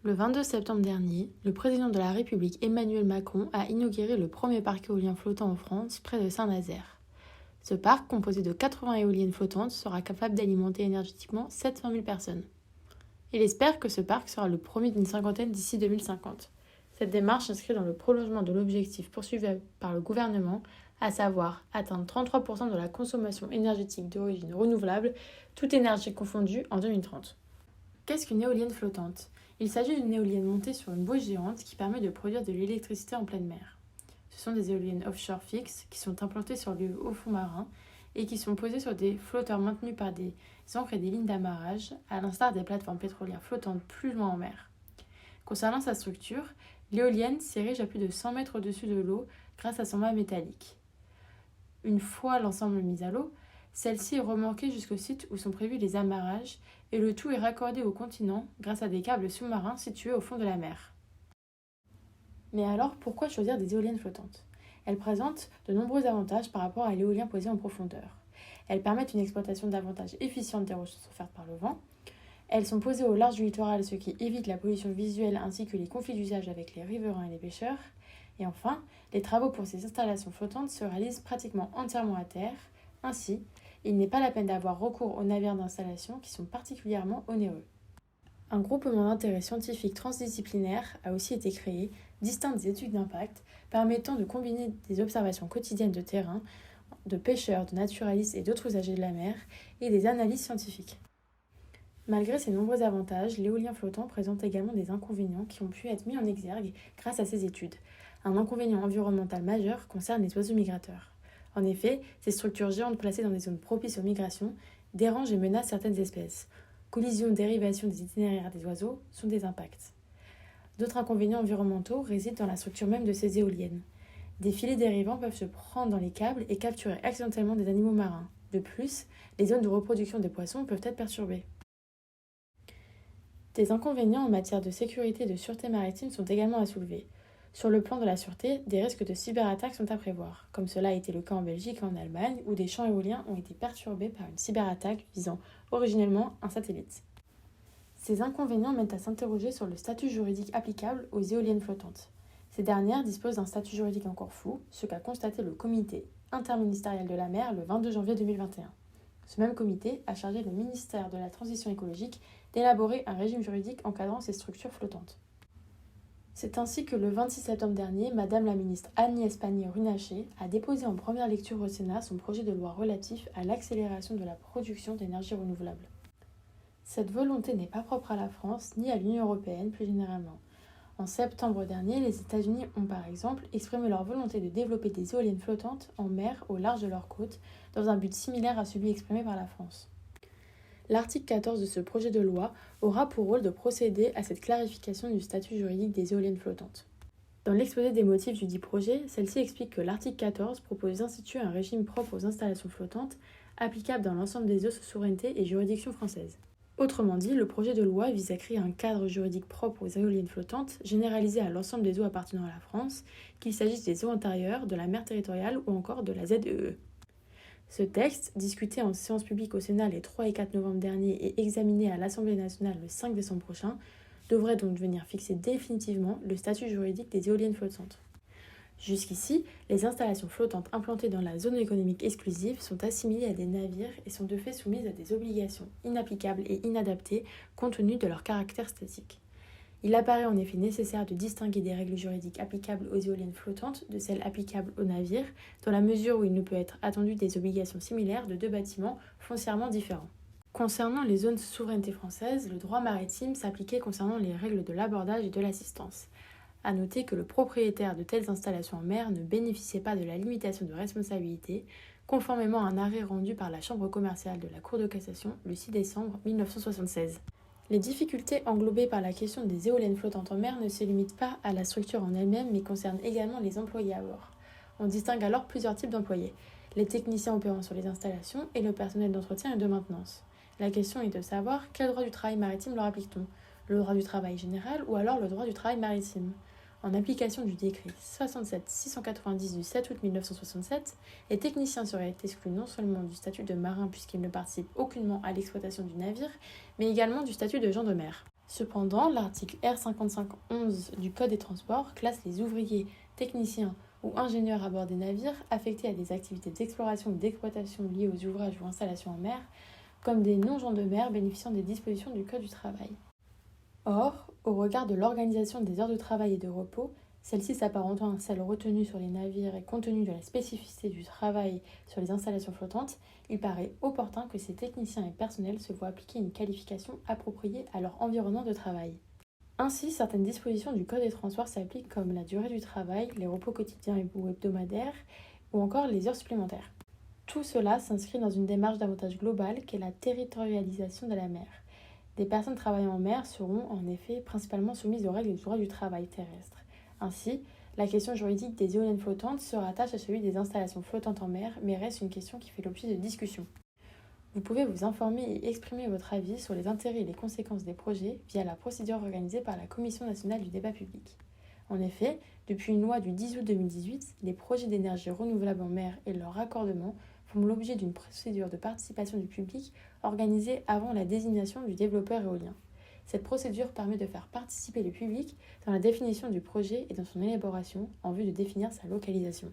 Le 22 septembre dernier, le président de la République Emmanuel Macron a inauguré le premier parc éolien flottant en France, près de Saint-Nazaire. Ce parc, composé de 80 éoliennes flottantes, sera capable d'alimenter énergétiquement 700 000 personnes. Il espère que ce parc sera le premier d'une cinquantaine d'ici 2050. Cette démarche s'inscrit dans le prolongement de l'objectif poursuivi par le gouvernement, à savoir atteindre 33% de la consommation énergétique d'origine renouvelable, toute énergie confondue, en 2030. Qu'est-ce qu'une éolienne flottante ? Il s'agit d'une éolienne montée sur une bouée géante qui permet de produire de l'électricité en pleine mer. Ce sont des éoliennes offshore fixes qui sont implantées sur le haut fond marin et qui sont posées sur des flotteurs maintenus par des ancres et des lignes d'amarrage, à l'instar des plateformes pétrolières flottantes plus loin en mer. Concernant sa structure, l'éolienne s'érige à plus de 100 mètres au-dessus de l'eau grâce à son mât métallique. Une fois l'ensemble mis à l'eau, celle-ci est remorquée jusqu'au site où sont prévus les amarrages et le tout est raccordé au continent grâce à des câbles sous-marins situés au fond de la mer. Mais alors, pourquoi choisir des éoliennes flottantes ? Elles présentent de nombreux avantages par rapport à l'éolien posé en profondeur. Elles permettent une exploitation davantage efficiente des ressources offertes par le vent. Elles sont posées au large du littoral, ce qui évite la pollution visuelle ainsi que les conflits d'usage avec les riverains et les pêcheurs. Et enfin, les travaux pour ces installations flottantes se réalisent pratiquement entièrement à terre. Ainsi, il n'est pas la peine d'avoir recours aux navires d'installation qui sont particulièrement onéreux. Un groupement d'intérêt scientifique transdisciplinaire a aussi été créé, distinct des études d'impact, permettant de combiner des observations quotidiennes de terrain, de pêcheurs, de naturalistes et d'autres usagers de la mer, et des analyses scientifiques. Malgré ces nombreux avantages, l'éolien flottant présente également des inconvénients qui ont pu être mis en exergue grâce à ces études. Un inconvénient environnemental majeur concerne les oiseaux migrateurs. En effet, ces structures géantes placées dans des zones propices aux migrations dérangent et menacent certaines espèces. Collisions, dérivations des itinéraires des oiseaux sont des impacts. D'autres inconvénients environnementaux résident dans la structure même de ces éoliennes. Des filets dérivants peuvent se prendre dans les câbles et capturer accidentellement des animaux marins. De plus, les zones de reproduction des poissons peuvent être perturbées. Des inconvénients en matière de sécurité et de sûreté maritime sont également à soulever. Sur le plan de la sûreté, des risques de cyberattaques sont à prévoir, comme cela a été le cas en Belgique et en Allemagne, où des champs éoliens ont été perturbés par une cyberattaque visant originellement un satellite. Ces inconvénients mènent à s'interroger sur le statut juridique applicable aux éoliennes flottantes. Ces dernières disposent d'un statut juridique encore flou, ce qu'a constaté le comité interministériel de la mer le 22 janvier 2021. Ce même comité a chargé le ministère de la Transition écologique d'élaborer un régime juridique encadrant ces structures flottantes. C'est ainsi que le 26 septembre dernier, Madame la ministre Agnès Pannier-Runacher a déposé en première lecture au Sénat son projet de loi relatif à l'accélération de la production d'énergie renouvelable. Cette volonté n'est pas propre à la France ni à l'Union européenne plus généralement. En septembre dernier, les États-Unis ont par exemple exprimé leur volonté de développer des éoliennes flottantes en mer au large de leurs côtes, dans un but similaire à celui exprimé par la France. L'article 14 de ce projet de loi aura pour rôle de procéder à cette clarification du statut juridique des éoliennes flottantes. Dans l'exposé des motifs du dit projet, celle-ci explique que l'article 14 propose d'instituer un régime propre aux installations flottantes, applicable dans l'ensemble des eaux sous souveraineté et juridiction française. Autrement dit, le projet de loi vise à créer un cadre juridique propre aux éoliennes flottantes, généralisé à l'ensemble des eaux appartenant à la France, qu'il s'agisse des eaux intérieures, de la mer territoriale ou encore de la ZEE. Ce texte, discuté en séance publique au Sénat les 3 et 4 novembre dernier et examiné à l'Assemblée nationale le 5 décembre prochain, devrait donc venir fixer définitivement le statut juridique des éoliennes flottantes. Jusqu'ici, les installations flottantes implantées dans la zone économique exclusive sont assimilées à des navires et sont de fait soumises à des obligations inapplicables et inadaptées compte tenu de leur caractère statique. Il apparaît en effet nécessaire de distinguer des règles juridiques applicables aux éoliennes flottantes de celles applicables aux navires, dans la mesure où il ne peut être attendu des obligations similaires de deux bâtiments foncièrement différents. Concernant les zones sous souveraineté française, le droit maritime s'appliquait concernant les règles de l'abordage et de l'assistance. À noter que le propriétaire de telles installations en mer ne bénéficiait pas de la limitation de responsabilité, conformément à un arrêt rendu par la Chambre commerciale de la Cour de cassation le 6 décembre 1976. Les difficultés englobées par la question des éoliennes flottantes en mer ne se limitent pas à la structure en elle-même, mais concernent également les employés à bord. On distingue alors plusieurs types d'employés, les techniciens opérant sur les installations et le personnel d'entretien et de maintenance. La question est de savoir quel droit du travail maritime leur applique-t-on, le droit du travail général ou alors le droit du travail maritime. En application du décret 67-690 du 7 août 1967, les techniciens seraient exclus non seulement du statut de marin puisqu'ils ne participent aucunement à l'exploitation du navire, mais également du statut de gens de mer. Cependant, l'article R5511 du Code des transports classe les ouvriers, techniciens ou ingénieurs à bord des navires affectés à des activités d'exploration ou d'exploitation liées aux ouvrages ou installations en mer comme des non-gens de mer bénéficiant des dispositions du Code du travail. Or, au regard de l'organisation des heures de travail et de repos, celle-ci s'apparentant à celle retenue sur les navires et compte tenu de la spécificité du travail sur les installations flottantes, il paraît opportun que ces techniciens et personnels se voient appliquer une qualification appropriée à leur environnement de travail. Ainsi, certaines dispositions du Code des transports s'appliquent comme la durée du travail, les repos quotidiens ou hebdomadaires, ou encore les heures supplémentaires. Tout cela s'inscrit dans une démarche davantage globale qu'est la territorialisation de la mer. Des personnes travaillant en mer seront en effet principalement soumises aux règles du droit du travail terrestre. Ainsi, la question juridique des éoliennes flottantes se rattache à celui des installations flottantes en mer, mais reste une question qui fait l'objet de discussions. Vous pouvez vous informer et exprimer votre avis sur les intérêts et les conséquences des projets via la procédure organisée par la Commission nationale du débat public. En effet, depuis une loi du 10 août 2018, les projets d'énergie renouvelable en mer et leur raccordement font l'objet d'une procédure de participation du public organisée avant la désignation du développeur éolien. Cette procédure permet de faire participer le public dans la définition du projet et dans son élaboration en vue de définir sa localisation.